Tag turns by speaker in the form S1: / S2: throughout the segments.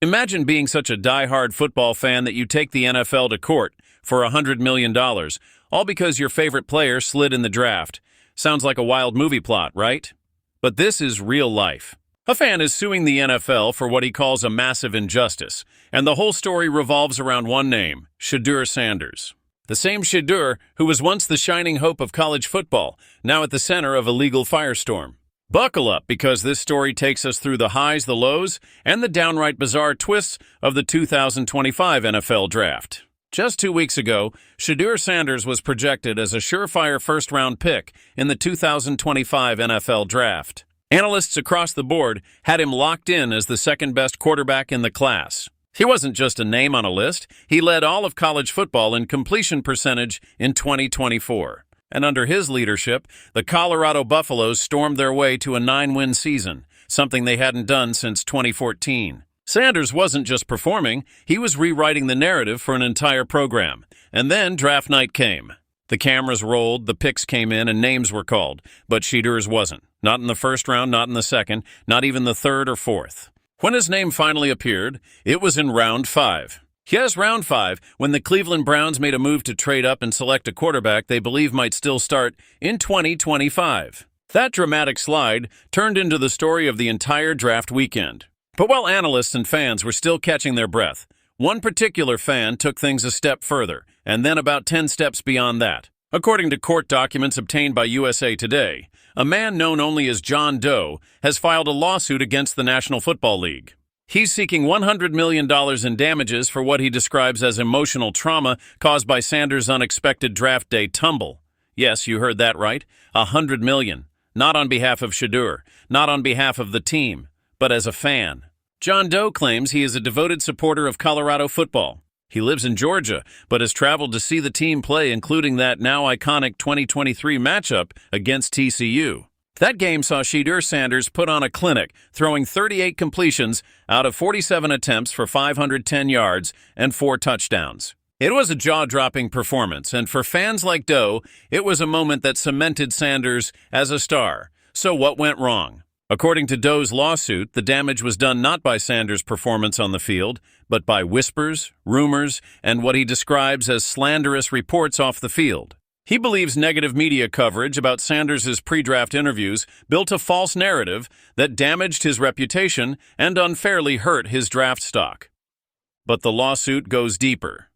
S1: Imagine being such a die-hard football fan that you take the NFL to court for $100 million, all because your favorite player slid in the draft. Sounds like a wild movie plot, right? But this is real life. A fan is suing the NFL for what he calls a massive injustice, and the whole story revolves around one name, Shedeur Sanders. The same Shedeur who was once the shining hope of college football, now at the center of a legal firestorm. Buckle up, because this story takes us through the highs, the lows, and the downright bizarre twists of the 2025 NFL Draft. Just 2 weeks ago, Shedeur Sanders was projected as a surefire first-round pick in the 2025 NFL Draft. Analysts across the board had him locked in as the second-best quarterback in the class. He wasn't just a name on a list, he led all of college football in completion percentage in 2024. And under his leadership, the Colorado Buffaloes stormed their way to a 9-win season, something they hadn't done since 2014. Sanders wasn't just performing, he was rewriting the narrative for an entire program. And then draft night came. The cameras rolled, the picks came in, and names were called. But Shedeur's wasn't. Not in the first round, not in the second, not even the third or fourth. When his name finally appeared, it was in round 5. Yes, round 5, when the Cleveland Browns made a move to trade up and select a quarterback they believe might still start in 2025. That dramatic slide turned into the story of the entire draft weekend. But while analysts and fans were still catching their breath, one particular fan took things a step further, and then about 10 steps beyond that. According to court documents obtained by USA Today, a man known only as John Doe has filed a lawsuit against the National Football League. He's seeking $100 million in damages for what he describes as emotional trauma caused by Sanders' unexpected draft day tumble. Yes, you heard that right. $100 million. Not on behalf of Shedeur, not on behalf of the team, but as a fan. John Doe claims he is a devoted supporter of Colorado football. He lives in Georgia, but has traveled to see the team play, including that now iconic 2023 matchup against TCU. That game saw Shedeur Sanders put on a clinic, throwing 38 completions out of 47 attempts for 510 yards and 4 touchdowns. It was a jaw-dropping performance, and for fans like Doe, it was a moment that cemented Sanders as a star. So what went wrong? According to Doe's lawsuit, the damage was done not by Sanders' performance on the field, but by whispers, rumors, and what he describes as slanderous reports off the field. He believes negative media coverage about Sanders' pre-draft interviews built a false narrative that damaged his reputation and unfairly hurt his draft stock. But the lawsuit goes deeper,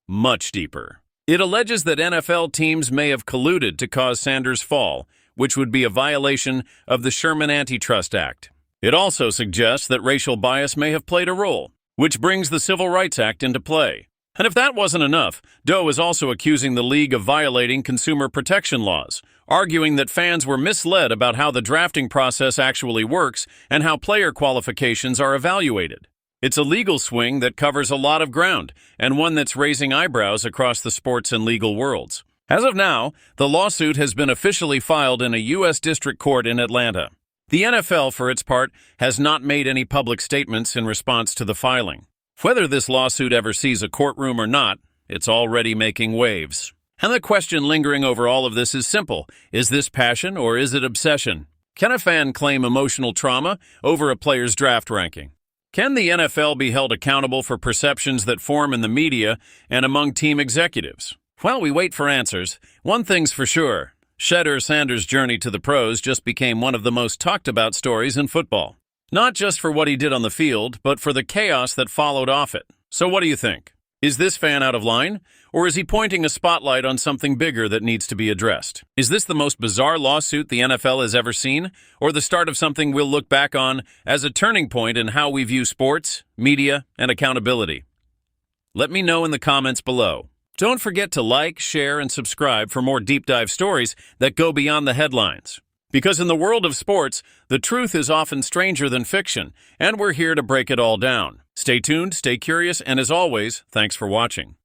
S1: much deeper. It alleges that NFL teams may have colluded to cause Sanders' fall, which would be a violation of the Sherman Antitrust Act. It also suggests that racial bias may have played a role, which brings the Civil Rights Act into play. And if that wasn't enough, Doe is also accusing the league of violating consumer protection laws, arguing that fans were misled about how the drafting process actually works and how player qualifications are evaluated. It's a legal swing that covers a lot of ground, and one that's raising eyebrows across the sports and legal worlds. As of now, the lawsuit has been officially filed in a U.S. District Court in Atlanta. The NFL, for its part, has not made any public statements in response to the filing. Whether this lawsuit ever sees a courtroom or not, it's already making waves. And the question lingering over all of this is simple. Is this passion or is it obsession? Can a fan claim emotional trauma over a player's draft ranking? Can the NFL be held accountable for perceptions that form in the media and among team executives? While we wait for answers, one thing's for sure. Shedeur Sanders' journey to the pros just became one of the most talked about stories in football. Not just for what he did on the field, but for the chaos that followed off it. So what do you think? Is this fan out of line? Or is he pointing a spotlight on something bigger that needs to be addressed? Is this the most bizarre lawsuit the NFL has ever seen? Or the start of something we'll look back on as a turning point in how we view sports, media, and accountability? Let me know in the comments below. Don't forget to like, share, and subscribe for more deep dive stories that go beyond the headlines. Because in the world of sports, the truth is often stranger than fiction, and we're here to break it all down. Stay tuned, stay curious, and as always, thanks for watching.